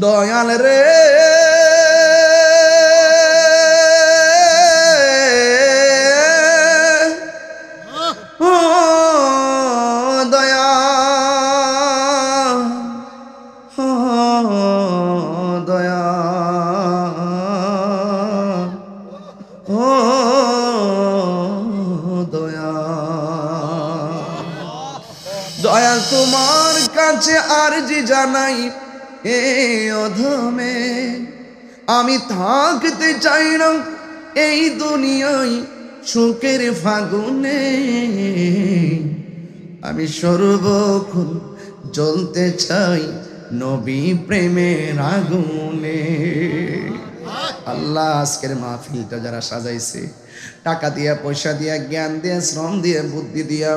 দয়াল রে দয়াল তোমার কাছে আরজি জানাই এই অধমে আমি থাকতে চাই না এই দুনিয়ায় সুখের ফাগুনে আমি সর্বক্ষণ জ্বলতে চাই নবী প্রেমের আগুনে। আল্লাহ আজকের মাহফিলটা যারা সাজাইছে টাকা দিয়া পয়সা দিয়া জ্ঞান দিয়া শ্রম দিয়া বুদ্ধি দিয়া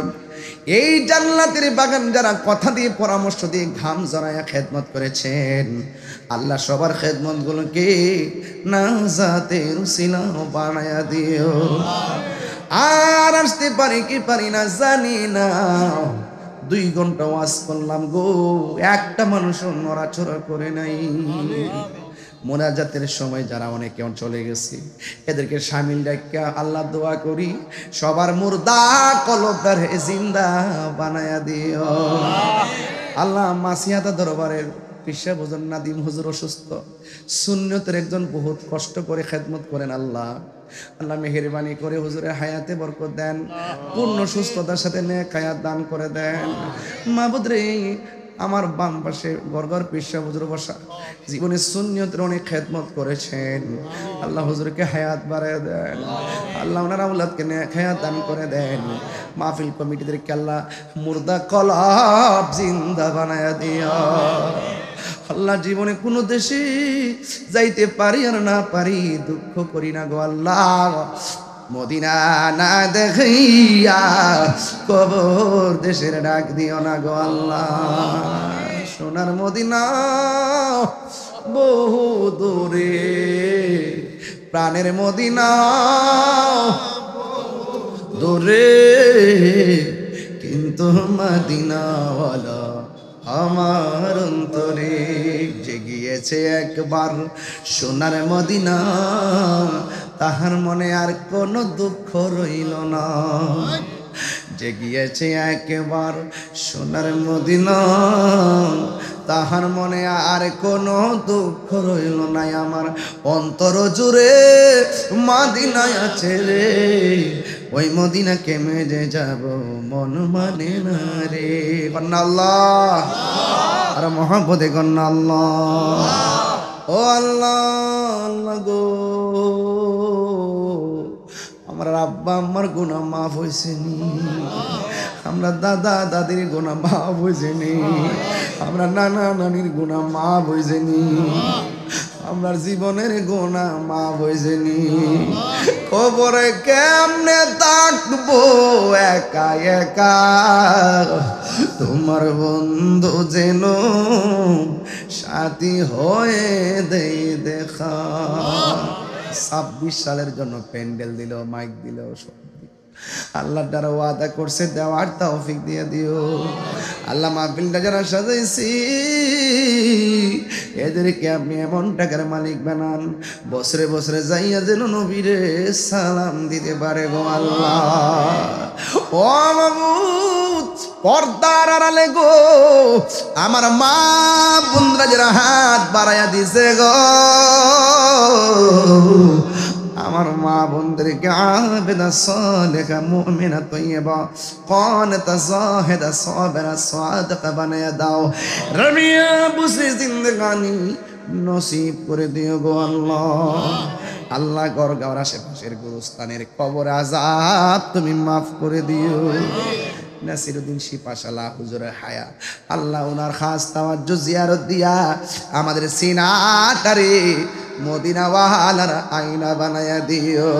এই জান্নাতের বাগান যারা কথা দিয়ে পরামর্শ দিয়ে ঘাম জড়ায়া খেদমত করেছেন আল্লাহ সবার খেদমত গুলোকে নাজাতের উসিলা বানায়া দিও। আর আসতে পারি কি পারি না জানি না, 2 ঘন্টা ওয়াজ করলাম গো, একটা মানুষও নড়াচড়া করে নাই। মোনাজাতের সময় যারা অনেকে চলে গেছে এদেরকে শামিল ডাক্কা আল্লাহ দোয়া করি সবার মুর্দা কলবদার জিন্দা বানায়া দিও। আল্লাহ মাসিয়াতা দরবারের পিসা বুজুর নাদিম হুজুর অসুস্থ, সুন্নতের একজন বহুত কষ্ট করে খেদমত করেন। আল্লাহ আল্লাহ মেহেরবানি করে হুজুরের হায়াতে বরকত দেন, পূর্ণ সুস্থতার সাথে নেক হায়াত দান করে দেন। মাবুদ রে আমার বাম পাশে গরগর পিসা হুজুর বসা জীবনে সুন্নতের অনেক খেদমত করেছেন, আল্লাহ হুজুরকে হায়াত বাড়ায় দেন। আল্লাহ ওনার আওলাদকে নেক হায়াত দান করে দেন। মাহফিল কমিটিদেরকে আল্লাহ মুর্দা কলব জিন্দা বানায়া দিও। আল্লাহ জীবনে কোনো দেশে যাইতে পারি আর না পারি দুঃখ করি না গো আল্লাহ, মদিনা না দেখিয়া কবর দেশের ডাক দিও না গো আল্লাহ। সোনার মদিনা বহু দূরে, প্রাণের মদিনা দূরে, কিন্তু মদিনাওয়ালা আমার অন্তরে জেগিয়েছে একবার সোনার মদিনা, তাহার মনে আর কোনো দুঃখ রইল না। জেগিয়েছে একবার সোনার মদিনা, তাহার মনে আর কোনো দুঃখ রইল না। আমার অন্তর জুড়ে মদিনায় আছে রে, ওই মদিনা কেমে যে যাব মন মানে না রে। কন্যা আল্লাহ আর মহাব্বতে কন্যা আল্লাহ। ও আল্লাহ আল্লাহ গো, আমার আব্বা আমার গুনাহ মাফ হয়েছে নি, আমরা দাদা দাদির গুনাহ মাফ হয়েছে নি, আমরা নানা নানির গুনাহ মাফ হয়েছে নি, আমার জীবনের গুনাহ মাফ হয়েছে নি। কবরে কেমনে থাকবো একা একা, তোমার বন্ধু যেন সাথী হয়ে দেই দেখা। 26 সালের জন্য প্যান্ডেল দিল, মাইক দিল, আল্লাহ যারা ওয়াদা করছে দেওয়ার তৌফিক দিয়ে দিও। আল্লাহ মাহফিলটা যারা সাজাইছি এদেরকে আপনি এমন টাকার মালিক বানান, বছরে বছরে যাইয়া যেন নবীরে সালাম দিতে পারে গো আল্লাহ। ও মাবুদ পর্দার আড়ালে গো আমার মা বোনরা যারা হাত বাড়াইয়া দিছে গো, আমার মা বোনদেরকে আবেদা সালেহা মুমিনা তয়্যিবা কানিতা জাহিদা সাবিরা সাদিকা বানায়া দাও। রমিয়া বুঝে জিন্দেগানি নসিব করে দিও গো আল্লাহ। আল্লাহ গড়গাঁওর আশেপাশের গুরুস্থানের কবর আযাব তুমি মাফ করে দিও। নাসিরউদ্দিন শিপাশালা হুজুরের হায়াত আল্লাহ ওনার খাস তাওয়াজ্জু জিয়ারত দিয়া আমাদের সিনাটারে মদিনা ওয়ালার আয়না বানায়া দিও।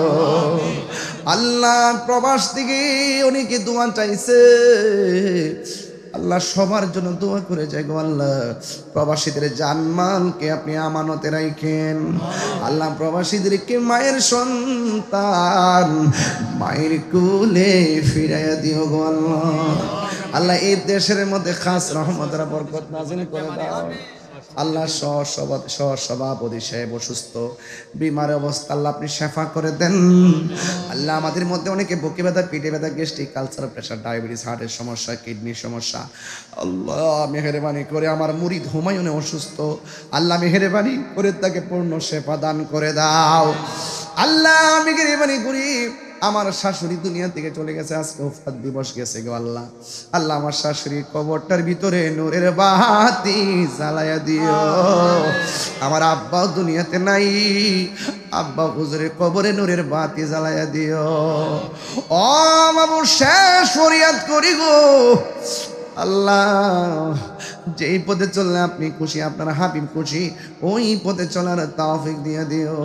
আল্লাহ প্রবাস থেকে অনেকে দোয়া চাইছে, আল্লাহ সবার জন্য দোয়া করে যায় গো আল্লাহ। প্রবাসীদের জানমালকে আপনি আমানতে রাখেন আল্লাহ। প্রবাসীদেরকে মায়ের সন্তান মায়ের কুলে ফিরাইয়া দিও গো আল্লাহ। আল্লাহ এই দেশের মধ্যে খাস রহমতের বরকত নাযিল করে দাও। আল্লাহ সভাপতি সাহেব অসুস্থ বিমার অবস্থা, আল্লাহ আপনি শেফা করে দেন। আল্লাহ আমাদের মধ্যে অনেকে বুকে ব্যথা, পিঠে ব্যথা, গ্যাস্ট্রিক, কালচার, প্রেশার, ডায়াবেটিস, হার্টের সমস্যা, কিডনির সমস্যা, আল্লাহ মেহেরবানি করে আমার মুরিদ হুমায়ুনে অসুস্থ, আল্লাহ মেহেরবানি করে তাকে পূর্ণ শেফা দান করে দাও। আল্লাহ মেহেরবানি করি আমার শাশুড়ি দুনিয়া থেকে চলে গেছে, আজকে ওফাত দিবস গেছে গো আল্লাহ। আল্লাহ আমার শাশুড়ির কবরটার ভিতরে নূরের বাতি জ্বালায়া দিও। আমার আব্বাও দুনিয়াতে নাই, আব্বা হুজুরের কবরে নূরের বাতি জ্বালায়া দিও। ও বাবু শেষ ফরিয়াদ করি গো আল্লাহ, যেই পথে চললে আপনি খুশি, আপনার হাবিব খুশি, ওই পথে চলার তৌফিক দিয়ে দিও।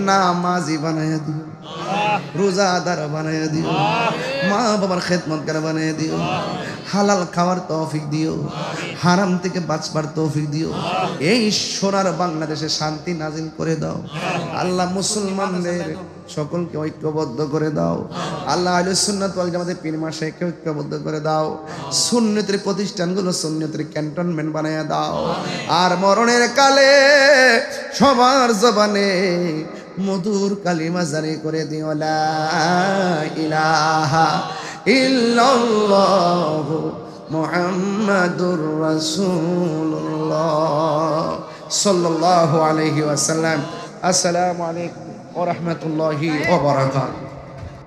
নামাজি বানায়া দিও, রোজাদার বানায়া দিও, মা বাবার খেদমতগার বানায়া দিও, হালাল খাওয়ার তৌফিক দিও, হারাম থেকে বাঁচবার তৌফিক দিও। এই সোনার বাংলাদেশে শান্তি নাজিল করে দাও আল্লাহ। মুসলমানদের সকলকে ঐক্যবদ্ধ করে দাও আল্লাহ। আহলে সুন্নাত ওয়াল জামাতের পীর মাশায়েখকে ঐক্যবদ্ধ করে দাও। সুন্নতের প্রতিষ্ঠানগুলো সুন্নতের ক্যান্টনমেন্ট বানায়া দাও। আর মরণের কালে সবার জবানে মধুর কালিমা জারি করে দিও, লা ইলাহা ইল্লাল্লাহ মুহাম্মাদুর রাসূলুল্লাহ সাল্লাল্লাহু আলাইহি ওয়াসাল্লাম। আসসালামু আলাইকুম ওয়া রাহমাতুল্লাহি ওয়া বারাকাতুহু।